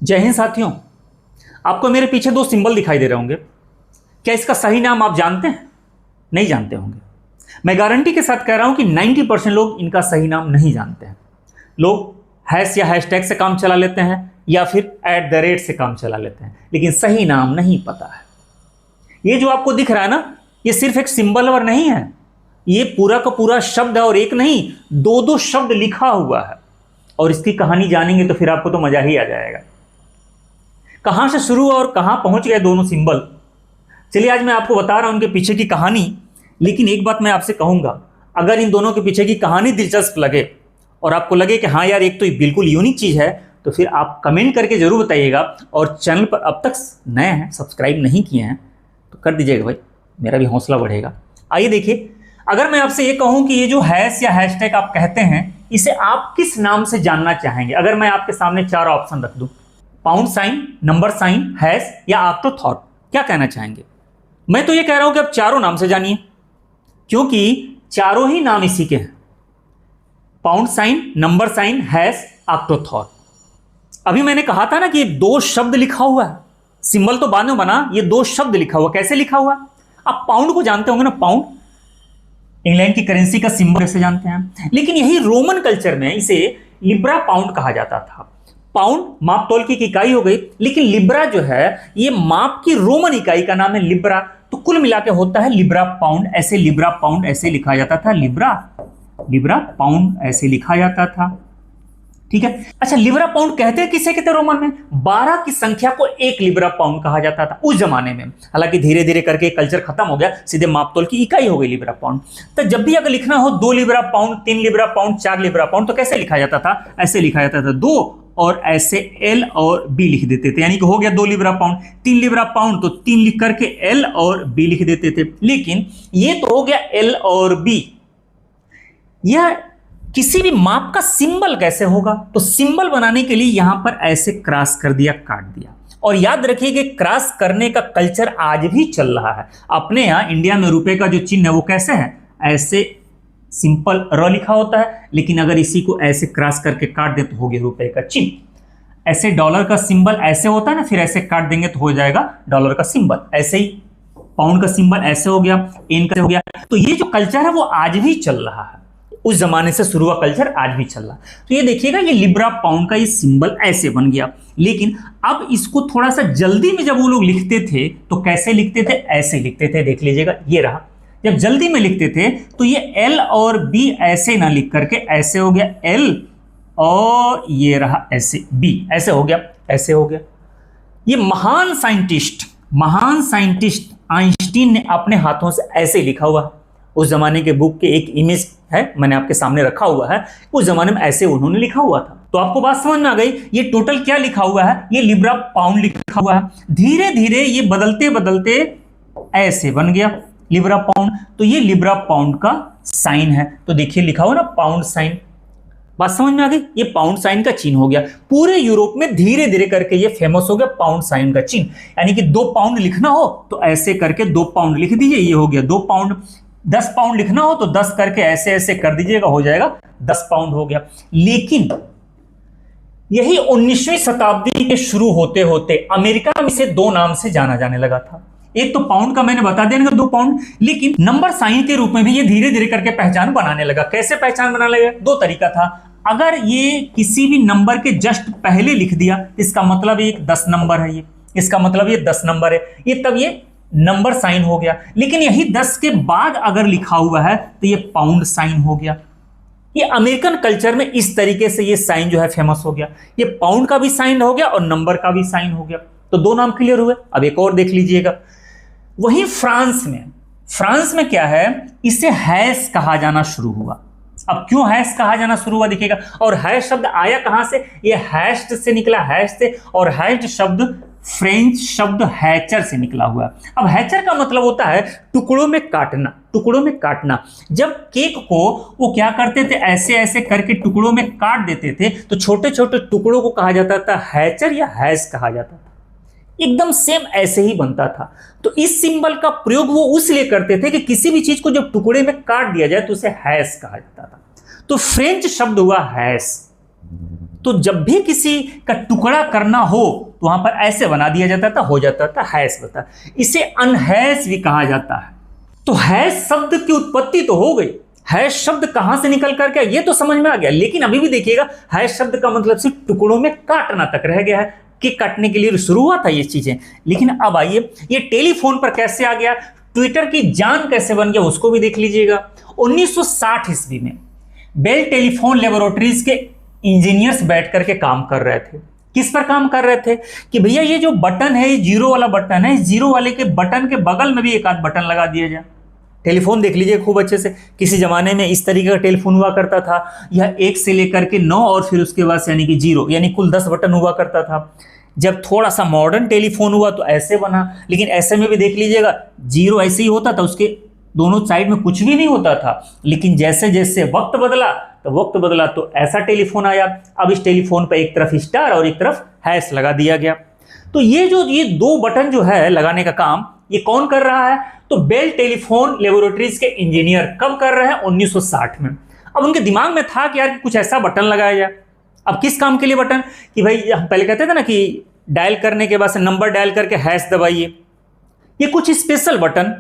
जय हिंद साथियों। आपको मेरे पीछे दो सिंबल दिखाई दे रहे होंगे। क्या इसका सही नाम आप जानते हैं? नहीं जानते होंगे। मैं गारंटी के साथ कह रहा हूं कि 90% लोग इनका सही नाम नहीं जानते हैं। लोग हैश या हैशटैग से काम चला लेते हैं या फिर @ से काम चला लेते हैं, लेकिन सही नाम नहीं पता है। ये जो आपको दिख रहा है ना, ये सिर्फ एक सिंबल और नहीं है, ये पूरा का पूरा शब्द है। और एक नहीं, दो शब्द लिखा हुआ है। और इसकी कहानी जानेंगे तो फिर आपको तो मजा ही आ जाएगा। कहां से शुरू हुआ और कहां पहुंच गए दोनों सिंबल, चलिए आज मैं आपको बता रहा हूं उनके पीछे की कहानी। लेकिन एक बात मैं आपसे कहूंगा, अगर इन दोनों के पीछे की कहानी दिलचस्प लगे और आपको लगे कि हाँ यार एक तो बिल्कुल यूनिक चीज है, तो फिर आप कमेंट करके जरूर बताइएगा। और चैनल पर अब तक नए हैं, सब्सक्राइब नहीं किए हैं तो कर दीजिएगा भाई, मेरा भी हौसला बढ़ेगा। आइए देखिए, अगर मैं आपसे ये कहूं कि ये जो हैश या हैशटैग आप कहते हैं, इसे आप किस नाम से जानना चाहेंगे? अगर मैं आपके सामने 4 ऑप्शन रख दूं, pound sign, number sign, hash या आफ्टरथॉट, क्या कहना चाहेंगे? मैं तो ये कह रहा हूं कि आप चारों नाम से जानिए, क्योंकि चारों ही नाम इसी के हैं। Pound sign, number sign, hash, afterthought. अभी मैंने कहा था ना कि 2 शब्द लिखा हुआ है, सिंबल तो बाद में बना, ये 2 शब्द लिखा हुआ। कैसे लिखा हुआ? आप पाउंड को जानते होंगे ना, पाउंड इंग्लैंड की करेंसी का सिंबल से जानते हैं। लेकिन यही रोमन कल्चर में इसे लिब्रा पाउंड कहा जाता था। पाउंड माप तोल की इकाई हो गई, लेकिन लिब्रा जो है ये माप की रोमन इकाई का नाम है लिब्रा। तो कुल मिला के होता है लिब्रा पाउंड। ऐसे लिब्रा पाउंड ऐसे लिखा जाता था, लिब्रा पाउंड ऐसे लिखा जाता था। ठीक है। अच्छा, लिब्रा पाउंड कहते किसे कहते रोमन में? 12 की संख्या को 1 लिब्रा पाउंड कहा जाता था उस जमाने में। हालांकि धीरे धीरे करके कल्चर खत्म हो गया, सीधे मापतोल की इकाई हो गई लिब्रा पाउंड। तो जब भी अगर लिखना हो 2 Libra pound, 3 Libra pound, 4 Libra pound, तो कैसे लिखा जाता था? ऐसे लिखा जाता था 2 और ऐसे L और B लिख देते थे, यानी कि हो गया 2 लिब्रा पाउंड। 3 लिब्रा पाउंड तो 3 लिख करके L और B लिख देते थे। लेकिन ये तो हो गया L और B। यह किसी भी माप का सिंबल कैसे होगा? तो सिंबल बनाने के लिए यहां पर ऐसे क्रॉस कर दिया, काट दिया। और याद रखिए कि क्रॉस करने का कल्चर आज भी चल रहा है। अपने यहां इंडिया में रुपए का जो चिन्ह है वो कैसे है? ऐसे सिंपल र लिखा होता है, लेकिन अगर इसी को ऐसे क्रॉस करके काट दे तो हो गया रुपए का चिन्ह। ऐसे डॉलर का सिंबल ऐसे होता है ना, फिर ऐसे काट देंगे तो हो जाएगा डॉलर का सिंबल। ऐसे ही पाउंड का सिंबल ऐसे हो गया, एन का हो गया। तो ये जो कल्चर है वो आज भी चल रहा है, उस जमाने से शुरू हुआ कल्चर आज भी चल रहा। तो ये देखिएगा, ये लिब्रा पाउंड का ये सिंबल ऐसे बन गया। लेकिन अब इसको थोड़ा सा जल्दी में जब वो लोग लिखते थे तो कैसे लिखते थे? ऐसे लिखते थे। देख लीजिएगा, ये रहा। जब जल्दी में लिखते थे तो ये L और B ऐसे ना लिख करके ऐसे हो गया L और ये रहा ऐसे B, ऐसे हो गया, ऐसे हो गया। ये महान साइंटिस्ट आइंस्टीन ने अपने हाथों से ऐसे लिखा हुआ। उस जमाने के बुक के एक इमेज है, मैंने आपके सामने रखा हुआ है। उस जमाने में ऐसे उन्होंने लिखा हुआ था। तो आपको बात समझ में आ गई? ये टोटल क्या लिखा हुआ है? ये लिब्रा पाउंड लिखा हुआ है। धीरे धीरे ये बदलते बदलते ऐसे बन गया लिब्रा पाउंड। तो ये लिब्रा पाउंड का साइन है। तो देखिए लिखा हुआ ना, पाउंड साइन। बात समझ में आ गई? ये पाउंड साइन का चिन्ह हो गया। पूरे यूरोप में धीरे धीरे करके ये फेमस हो गया पाउंड साइन का चिन्ह। यानी कि 2 पाउंड लिखना हो तो ऐसे करके 2 पाउंड लिख दीजिए, ये हो गया 2 पाउंड। 10 पाउंड लिखना हो तो 10 करके ऐसे ऐसे कर दीजिएगा, हो जाएगा 10 पाउंड हो गया। लेकिन यही 19वीं शताब्दी के शुरू होते होते अमेरिका में इसे 2 नाम से जाना जाने लगा था। एक तो पाउंड का मैंने बता दिया 2 पाउंड, लेकिन नंबर साइन के रूप में भी ये धीरे धीरे करके पहचान बनाने लगा। कैसे पहचान बनाने लगा? 2 तरीका था। अगर ये किसी भी नंबर के जस्ट पहले लिख दिया, इसका मतलब ये 10 नंबर है, ये इसका मतलब ये 10 नंबर है, ये तब ये नंबर साइन हो गया। लेकिन यही 10 के बाद अगर लिखा हुआ है तो ये पाउंड साइन हो गया। ये अमेरिकन कल्चर में इस तरीके से ये साइन जो है फेमस हो गया। ये पाउंड का भी साइन हो गया और नंबर का भी साइन हो गया। तो 2 नाम क्लियर हुए। अब एक और देख लीजिएगा, वहीं फ्रांस में क्या है? इसे हैश कहा जाना शुरू हुआ। अब क्यों हैश कहा जाना शुरू हुआ देखिएगा। और हैश शब्द आया कहां से? ये हैश्ड से निकला, हैश से। और हैश्ड शब्द फ्रेंच शब्द हैचर से निकला हुआ। अब हैचर का मतलब होता है टुकड़ों में काटना। जब केक को वो क्या करते थे, ऐसे ऐसे करके टुकड़ों में काट देते थे, तो छोटे छोटे टुकड़ों को कहा जाता था हैचर या हैश कहा जाता था। एकदम सेम ऐसे ही बनता था। तो इस सिंबल का प्रयोग वो उसलिए करते थे कि किसी भी चीज को जब टुकड़े में काट दिया जाए तो उसे हैश कहा जाता था। तो फ्रेंच शब्द हुआ हैश। तो जब भी किसी का टुकड़ा करना हो तो वहां पर ऐसे बना दिया जाता था, हो जाता था हैश बता। इसे अनहैश भी कहा जाता है। तो हैश शब्द की उत्पत्ति तो हो गई, हैश शब्द कहां से निकल करके ये तो समझ में आ गया, लेकिन अभी भी देखिएगा हैश शब्द का मतलब सिर्फ टुकड़ों में काटना तक रह गया है कि काटने के लिए शुरू हुआ था ये चीजें। लेकिन अब आइए ये टेलीफोन पर कैसे आ गया, ट्विटर की जान कैसे बन गया, उसको भी देख लीजिएगा। 1960 ईस्वी में बेल टेलीफोन लेबोरेटरीज के इंजीनियर्स बैठ करके काम कर रहे थे। किस पर काम कर रहे थे कि भैया ये जो बटन है, ये जीरो वाला बटन है, इस जीरो वाले के बटन के बगल में भी एक आध बटन लगा दिया जाए। टेलीफोन देख लीजिए खूब अच्छे से, किसी जमाने में इस तरीके का टेलीफोन हुआ करता था, यह 1 से लेकर के 9 और फिर उसके बाद यानी कि 0, यानी कुल 10 बटन हुआ करता था। जब थोड़ा सा मॉडर्न टेलीफोन हुआ तो ऐसे बना, लेकिन ऐसे में भी देख लीजिएगा 0 ऐसे ही होता था, उसके दोनों साइड में कुछ भी नहीं होता था। लेकिन जैसे जैसे वक्त बदला तो ऐसा टेलीफोन आया। अब इस टेलीफोन पर एक तरफ स्टार और एक तरफ हैश लगा दिया गया। तो ये 2 बटन जो है लगाने का काम ये कौन कर रहा है, तो बेल टेलीफोन लेबोरेटरीज के इंजीनियर कब कर रहे हैं, 1960 में। अब उनके दिमाग में था कि यार कुछ ऐसा बटन लगाया जाए। अब किस काम के लिए बटन, कि भाई हम पहले कहते थे ना कि डायल करने के बाद से नंबर डायल करके हैश दबाइए, ये कुछ स्पेशल बटन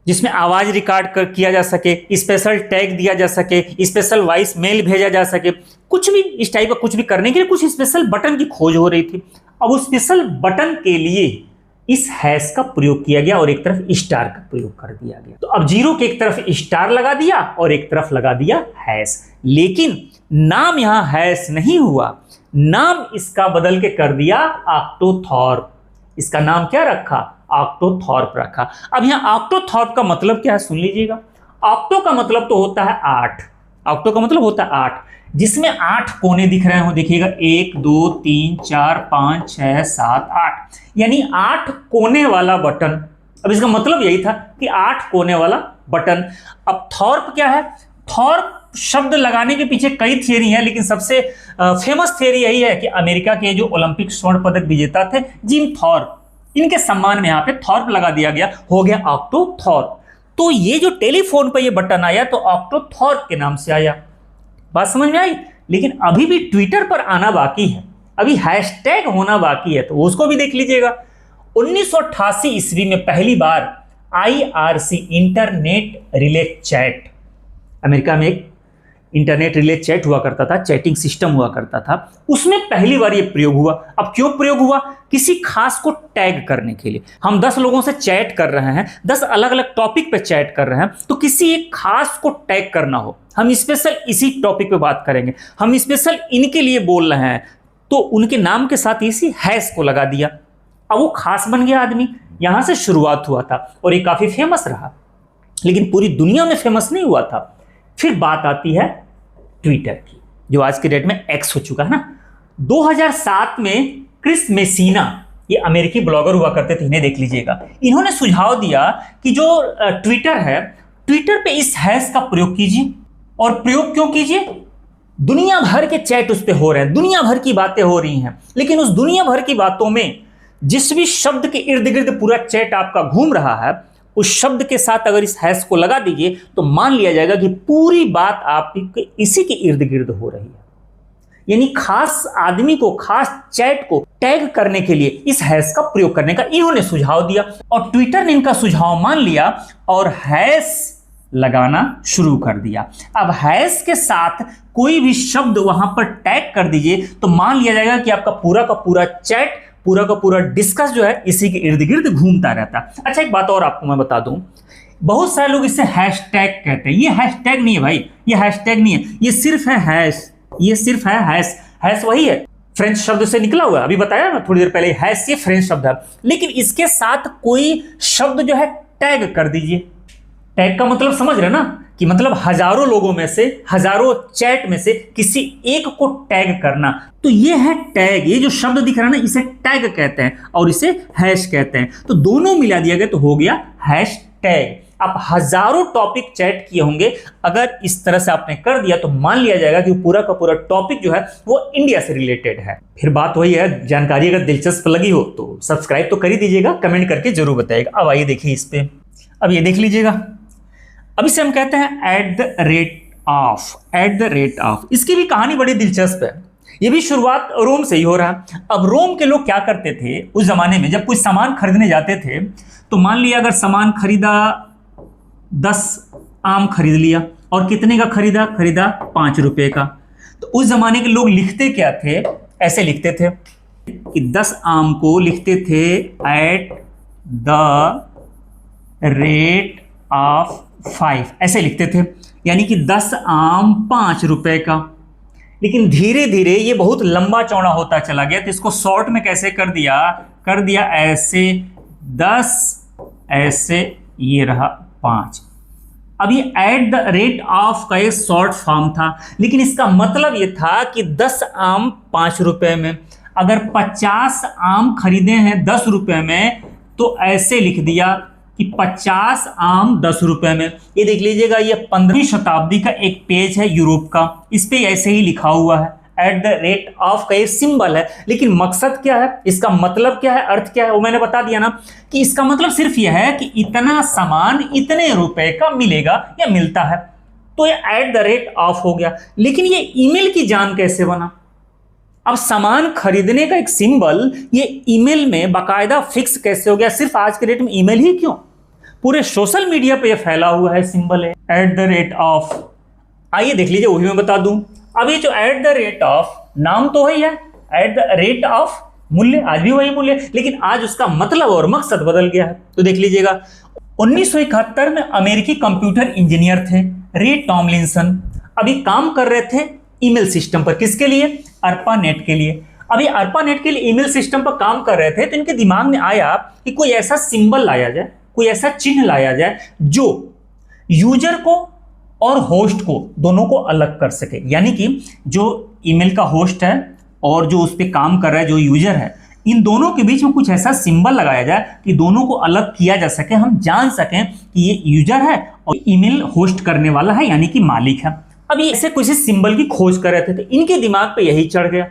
जिसमें आवाज रिकॉर्ड किया जा सके, स्पेशल टैग दिया जा सके, स्पेशल वॉइस मेल भेजा जा सके, कुछ भी इस टाइप का कुछ भी करने के लिए कुछ स्पेशल बटन की खोज हो रही थी। अब उस स्पेशल बटन के लिए इस हैश का प्रयोग किया गया और एक तरफ स्टार का प्रयोग कर दिया गया। तो अब 0 के एक तरफ स्टार लगा दिया और एक तरफ लगा दिया हैश। लेकिन नाम यहां हैश नहीं हुआ, नाम इसका बदल के कर दिया ऑक्टोथॉर्प। इसका नाम क्या रखा, ऑक्टोथॉर्प रखा। अब यहां ऑक्टोथॉर्प का मतलब क्या है सुन लीजिएगा। ऑक्टो का मतलब तो होता है 8, ऑक्टो का मतलब होता है 8, जिसमें 8 कोने दिख रहे हो, देखिएगा 1 2 3 4 5 6 7 8, यानी 8 कोने वाला बटन। अब इसका मतलब यही था कि 8 कोने वाला बटन। अब थॉर्प क्या है, थॉर्प शब्द लगाने के पीछे कई थियरी है, लेकिन सबसे फेमस थियरी यही है कि अमेरिका के जो ओलंपिक स्वर्ण पदक विजेता थे जिम थॉर्प, इनके सम्मान में यहाँ पे थॉर्प लगा दिया गया, हो गया ऑक्टोथॉर्प। तो ये जो टेलीफोन पर ये बटन आया तो ऑक्टोथॉर्प के नाम से आया। बात समझ में आई। लेकिन अभी भी ट्विटर पर आना बाकी है, अभी हैशटैग होना बाकी है, तो उसको भी देख लीजिएगा। 1988 ईस्वी में पहली बार IRC internet relay chat, America में एक इंटरनेट रिले चैट हुआ करता था, चैटिंग सिस्टम हुआ करता था, उसमें पहली बार ये प्रयोग हुआ। अब क्यों प्रयोग हुआ, किसी खास को टैग करने के लिए। हम 10 लोगों से चैट कर रहे हैं, 10 अलग अलग टॉपिक पे चैट कर रहे हैं, तो किसी एक खास को टैग करना हो, हम स्पेशल इसी टॉपिक पे बात करेंगे, हम स्पेशल इनके लिए बोल रहे हैं, तो उनके नाम के साथ इसी हैश को लगा दिया। अब वो खास बन गया आदमी, यहां से शुरुआत हुआ था और ये काफी फेमस रहा, लेकिन पूरी दुनिया में फेमस नहीं हुआ था। फिर बात आती है ट्विटर की, जो आज के डेट में एक्स हो चुका है ना। 2007 में क्रिस मेसिना, ये अमेरिकी ब्लॉगर हुआ करते थे, इन्हें देख लीजिएगा, इन्होंने सुझाव दिया कि जो ट्विटर है, ट्विटर पे इस हैश का प्रयोग कीजिए। और प्रयोग क्यों कीजिए, दुनिया भर के चैट उस पे हो रहे हैं, दुनिया भर की बातें हो रही हैं, लेकिन उस दुनिया भर की बातों में जिस भी शब्द के इर्द गिर्द पूरा चैट आपका घूम रहा है, उस शब्द के साथ अगर इस हैश को लगा दीजिए तो मान लिया जाएगा कि पूरी बात आपके इसी के इर्द गिर्द हो रही है। यानी खास आदमी को, खास चैट को टैग करने के लिए इस हैश का प्रयोग करने का इन्होंने सुझाव दिया और ट्विटर ने इनका सुझाव मान लिया और हैश लगाना शुरू कर दिया। अब हैश के साथ कोई भी शब्द वहां पर टैग कर दीजिए तो मान लिया जाएगा कि आपका पूरा का पूरा चैट, पूरा का पूरा डिस्कस जो है इसी के इर्द गिर्द घूमता रहता। अच्छा, एक बात और आपको मैं बता दूं, बहुत सारे लोग इसे हैशटैग कहते हैं। ये हैशटैग नहीं है भाई, ये हैशटैग नहीं है, ये सिर्फ है हैश, ये सिर्फ है हैश। हैश वही है, फ्रेंच शब्द से निकला हुआ है, अभी बताया ना थोड़ी देर पहले, हैश ये फ्रेंच शब्द है, लेकिन इसके साथ कोई शब्द जो है टैग कर दीजिए। टैग का मतलब समझ रहे ना, कि मतलब हजारों लोगों में से, हजारों चैट में से किसी एक को टैग करना, तो ये है टैग। ये जो शब्द दिख रहा है ना, इसे टैग कहते हैं और इसे हैश कहते हैं। तो दोनों मिला दिया गया तो हो गया हैश टैग। आप हजारों टॉपिक चैट किए होंगे, अगर इस तरह से आपने कर दिया तो मान लिया जाएगा कि पूरा का पूरा टॉपिक जो है वो इंडिया से रिलेटेड है। फिर बात वही है, जानकारी अगर दिलचस्प लगी हो तो सब्सक्राइब तो कर ही दीजिएगा, कमेंट करके जरूर बताइएगा। अब आइए देखिए इस पे, अब ये देख लीजिएगा, अब इसे हम कहते हैं @ द रेट ऑफ। इसकी भी कहानी बड़ी दिलचस्प है। ये भी शुरुआत रोम से ही हो रहा है। अब रोम के लोग क्या करते थे उस जमाने में, जब कोई सामान खरीदने जाते थे तो मान लिया अगर सामान खरीदा 10 आम खरीद लिया, और कितने का खरीदा? खरीदा 5 रुपए का। तो उस जमाने के लोग लिखते क्या थे? ऐसे लिखते थे कि 10 आम को लिखते थे एट द रेट ऑफ 5, ऐसे लिखते थे, यानी कि 10 आम 5 रुपए का। लेकिन धीरे धीरे ये बहुत लंबा चौड़ा होता चला गया, तो इसको शॉर्ट में कैसे कर दिया? कर दिया ऐसे 10, ऐसे ये रहा 5। अब ये एट द रेट ऑफ का एक शॉर्ट फॉर्म था, लेकिन इसका मतलब ये था कि 10 आम 5 रुपए में। अगर 50 आम खरीदे हैं 10 रुपए में तो ऐसे लिख दिया कि 50 आम 10 रुपए में। ये देख लीजिएगा, ये 15वीं शताब्दी का एक पेज है यूरोप का, इस पे ऐसे ही लिखा हुआ है, एट द रेट ऑफ का एक सिंबल है। लेकिन मकसद क्या है, इसका मतलब क्या है, अर्थ क्या है, वो मैंने बता दिया ना कि इसका मतलब सिर्फ यह है कि इतना सामान इतने रुपए का मिलेगा या मिलता है, तो ये एट द रेट ऑफ हो गया। लेकिन ये ईमेल की जान कैसे बना? अब सामान खरीदने का एक सिंबल ये ईमेल में बाकायदा फिक्स कैसे हो गया? सिर्फ आज के डेट में ईमेल ही क्यों, पूरे सोशल मीडिया पे ये फैला हुआ है सिंबल है एट द रेट ऑफ। आइए देख लीजिए, वो भी मैं बता दूं। अब ये जो एट द रेट ऑफ नाम तो वही है, एट द रेट ऑफ मूल्य, आज भी वही मूल्य, लेकिन आज उसका मतलब और मकसद बदल गया है। तो देख लीजिएगा, 1971 में अमेरिकी कंप्यूटर इंजीनियर थे रे टॉमलिंसन, अभी काम कर रहे थे ईमेल सिस्टम पर। किसके लिए? अर्पानेट के लिए। अभी अर्पानेट के लिए ईमेल सिस्टम पर काम कर रहे थे, तो इनके दिमाग में आया कि कोई ऐसा सिंबल लाया जाए, कोई ऐसा चिन्ह लाया जाए जो यूजर को और होस्ट को दोनों को अलग कर सके। यानी कि जो ईमेल का होस्ट है और जो उस पर काम कर रहा है जो यूजर है, इन दोनों के बीच में कुछ ऐसा सिंबल लगाया जाए कि दोनों को अलग किया जा सके, हम जान सकें कि ये यूजर है और ईमेल होस्ट करने वाला है, यानी कि मालिक है। अब ये ऐसे कुछ सिंबल की खोज कर रहे थे, तो इनके दिमाग पे यही चढ़ गया।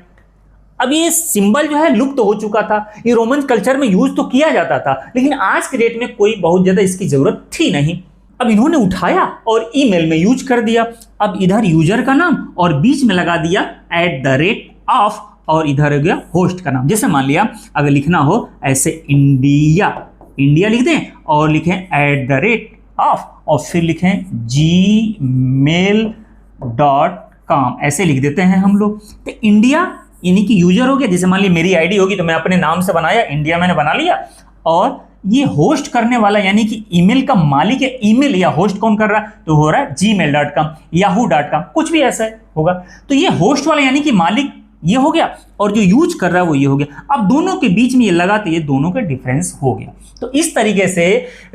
अब ये सिंबल जो है लुप्त हो चुका था, ये रोमन कल्चर में यूज तो किया जाता था, लेकिन आज के डेट में कोई बहुत ज्यादा इसकी जरूरत थी नहीं। अब इन्होंने उठाया और ईमेल में यूज कर दिया। अब इधर यूजर का नाम और बीच में लगा दिया एट द रेट ऑफ, और इधर हो गया होस्ट का नाम। जैसे मान लिया अगर लिखना हो ऐसे इंडिया, इंडिया लिख दें और लिखें एट द रेट ऑफ, और फिर लिखें gmail.com, ऐसे लिख देते हैं हम लोग। तो इंडिया यानी कि यूजर हो गया। जैसे मान ली मेरी आईडी होगी तो मैं अपने नाम से बनाया, इंडिया मैंने बना लिया, और ये होस्ट करने वाला यानी कि ईमेल का मालिक है, ईमेल या होस्ट कौन कर रहा है? तो हो रहा है gmail.com, yahoo.com, कुछ भी ऐसा होगा। तो ये होस्ट वाला यानी कि मालिक ये हो गया, और जो यूज कर रहा है वो ये हो गया। अब दोनों के बीच में ये लगा तो ये दोनों का डिफरेंस हो गया। तो इस तरीके से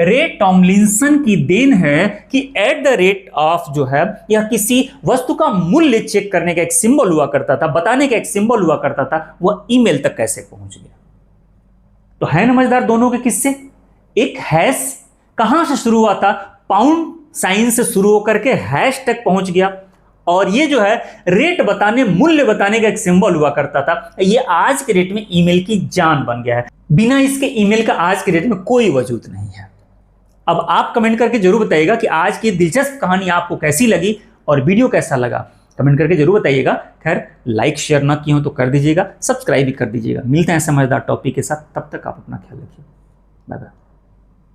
रे टॉमलिंसन की देन है कि एट द रेट ऑफ जो है यह किसी वस्तु का मूल्य चेक करने का एक सिंबल हुआ करता था, बताने का एक सिंबल हुआ करता था, वह ईमेल तक कैसे पहुंच गया। तो है ना मजेदार दोनों के किस्से। एक हैश कहां से शुरू हुआ था? पाउंड साइन से शुरू होकर के हैश तक पहुंच गया, और ये जो है रेट बताने, मूल्य बताने का एक सिंबल हुआ करता था। ये आज के डेट में ईमेल की जान बन गया है। बिना इसके ईमेल का आज के डेट में कोई वजूद नहीं है। अब आप कमेंट करके जरूर बताइएगा कि आज की दिलचस्प कहानी आपको कैसी लगी और वीडियो कैसा लगा, कमेंट करके जरूर बताइएगा। खैर, लाइक शेयर ना किए हो तो कर दीजिएगा, सब्सक्राइब भी कर दीजिएगा। मिलते हैं समझदार टॉपिक के साथ, तब तक आप अपना ख्याल रखिए। Bye bye.